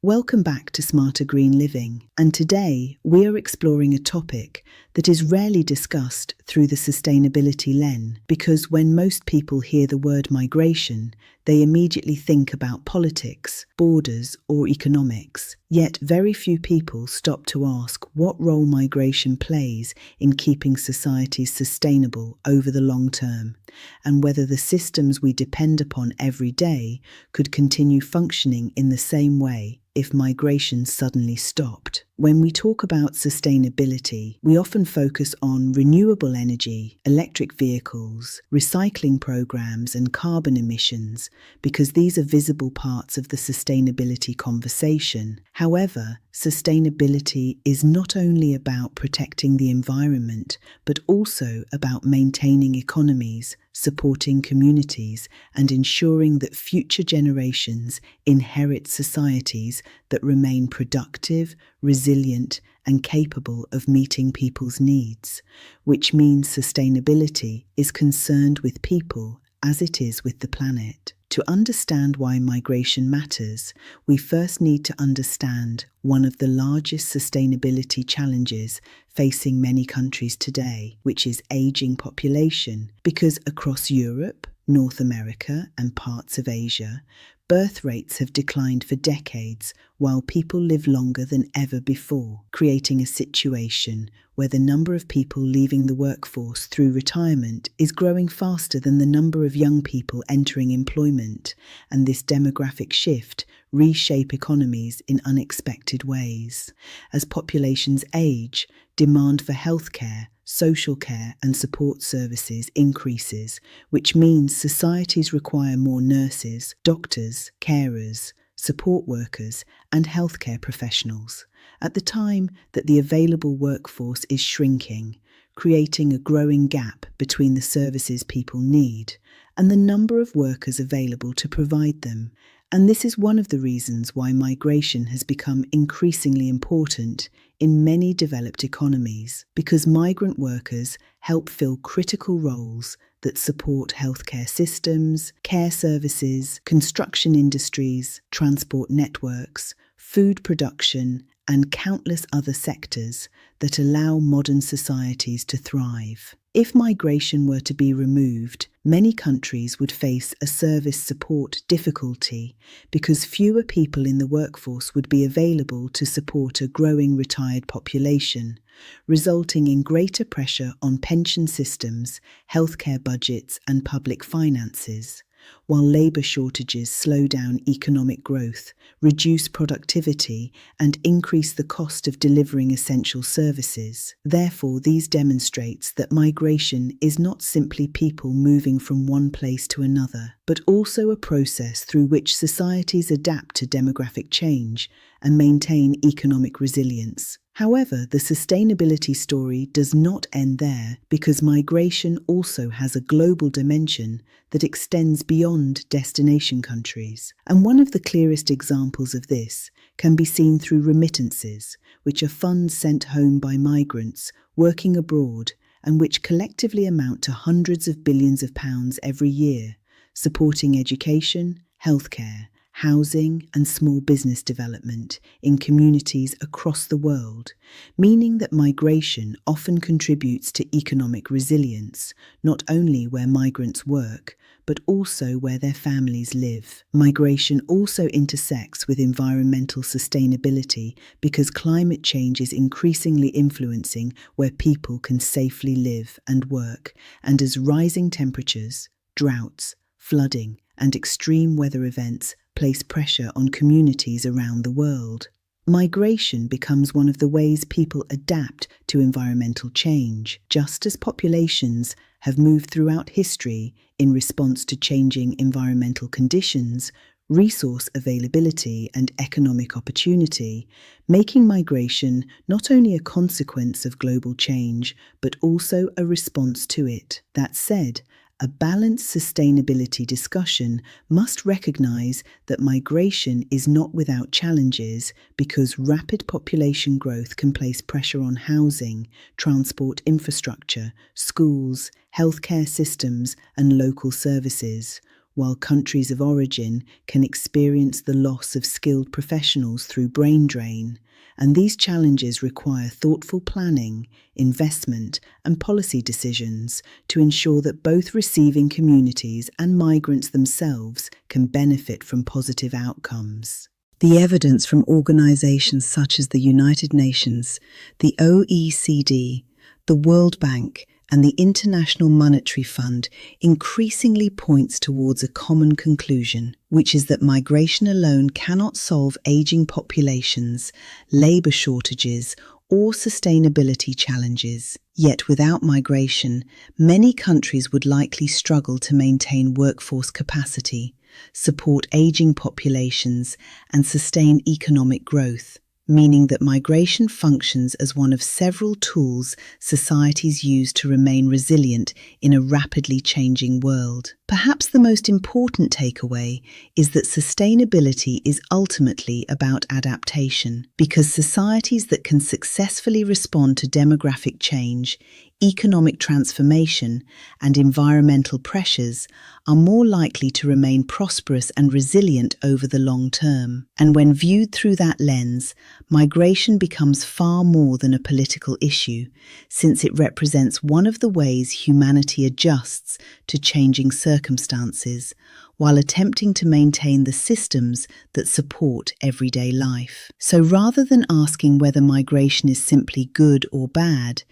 Welcome back to Smarter Green Living, and today we are exploring a topic that is rarely discussed through the sustainability lens, because when most people hear the word migration, they immediately think about politics, borders, or economics. Yet very few people stop to ask what role migration plays in keeping societies sustainable over the long term, and whether the systems we depend upon every day could continue functioning in the same way if migration suddenly stopped. When we talk about sustainability, we often focus on renewable energy, electric vehicles, recycling programs, and carbon emissions, because these are visible parts of the sustainability conversation. However, sustainability is not only about protecting the environment, but also about maintaining economies, supporting communities, and ensuring that future generations inherit societies that remain productive, resilient, and capable of meeting people's needs, which means sustainability is concerned with people as it is with the planet. To understand why migration matters, we first need to understand one of the largest sustainability challenges facing many countries today, which is aging population, because across Europe, North America, and parts of Asia, birth rates have declined for decades while people live longer than ever before, creating a situation where the number of people leaving the workforce through retirement is growing faster than the number of young people entering employment, and this demographic shift reshape economies in unexpected ways. As populations age, demand for healthcare, social care, and support services increases, which means societies require more nurses, doctors, carers, support workers, and healthcare professionals, at the time that the available workforce is shrinking, creating a growing gap between the services people need and the number of workers available to provide them. And this is one of the reasons why migration has become increasingly important in many developed economies, because migrant workers help fill critical roles that support healthcare systems, care services, construction industries, transport networks, food production, and countless other sectors that allow modern societies to thrive. If migration were to be removed, many countries would face a service support difficulty because fewer people in the workforce would be available to support a growing retired population, resulting in greater pressure on pension systems, healthcare budgets, and public finances, while labour shortages slow down economic growth, reduce productivity, and increase the cost of delivering essential services. Therefore, these demonstrates that migration is not simply people moving from one place to another, but also a process through which societies adapt to demographic change and maintain economic resilience. However, the sustainability story does not end there, because migration also has a global dimension that extends beyond destination countries. And one of the clearest examples of this can be seen through remittances, which are funds sent home by migrants working abroad and which collectively amount to hundreds of billions of pounds every year, supporting education, healthcare, housing, and small business development in communities across the world, meaning that migration often contributes to economic resilience, not only where migrants work, but also where their families live. Migration also intersects with environmental sustainability because climate change is increasingly influencing where people can safely live and work, and as rising temperatures, droughts, flooding, and extreme weather events place pressure on communities around the world. Migration becomes one of the ways people adapt to environmental change, just as populations have moved throughout history in response to changing environmental conditions, resource availability, and economic opportunity, making migration not only a consequence of global change, but also a response to it. That said, a balanced sustainability discussion must recognize that migration is not without challenges, because rapid population growth can place pressure on housing, transport infrastructure, schools, healthcare systems, and local services, while countries of origin can experience the loss of skilled professionals through brain drain, and these challenges require thoughtful planning, investment, and policy decisions to ensure that both receiving communities and migrants themselves can benefit from positive outcomes. The evidence from organizations such as the United Nations, the OECD, the World Bank, and the International Monetary Fund increasingly points towards a common conclusion, which is that migration alone cannot solve aging populations, labor shortages, or sustainability challenges. Yet without migration, many countries would likely struggle to maintain workforce capacity, support aging populations, and sustain economic growth, meaning that migration functions as one of several tools societies use to remain resilient in a rapidly changing world. Perhaps the most important takeaway is that sustainability is ultimately about adaptation, because societies that can successfully respond to demographic change, economic transformation, and environmental pressures are more likely to remain prosperous and resilient over the long term. And when viewed through that lens, migration becomes far more than a political issue, since it represents one of the ways humanity adjusts to changing circumstances, while attempting to maintain the systems that support everyday life. So rather than asking whether migration is simply good or bad,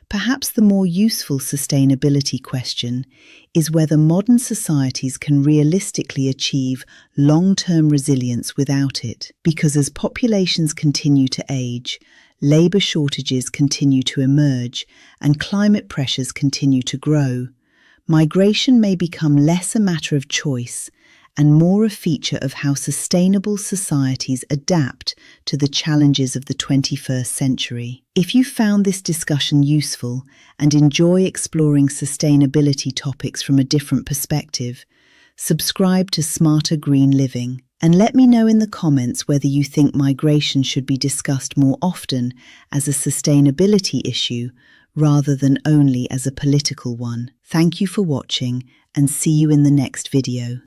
perhaps the more useful sustainability question is whether modern societies can realistically achieve long-term resilience without it. Because as populations continue to age, labor shortages continue to emerge, and climate pressures continue to grow, migration may become less a matter of choice and more a feature of how sustainable societies adapt to the challenges of the 21st century. If you found this discussion useful and enjoy exploring sustainability topics from a different perspective, subscribe to Smarter Green Living and let me know in the comments whether you think migration should be discussed more often as a sustainability issue rather than only as a political one. Thank you for watching, and see you in the next video.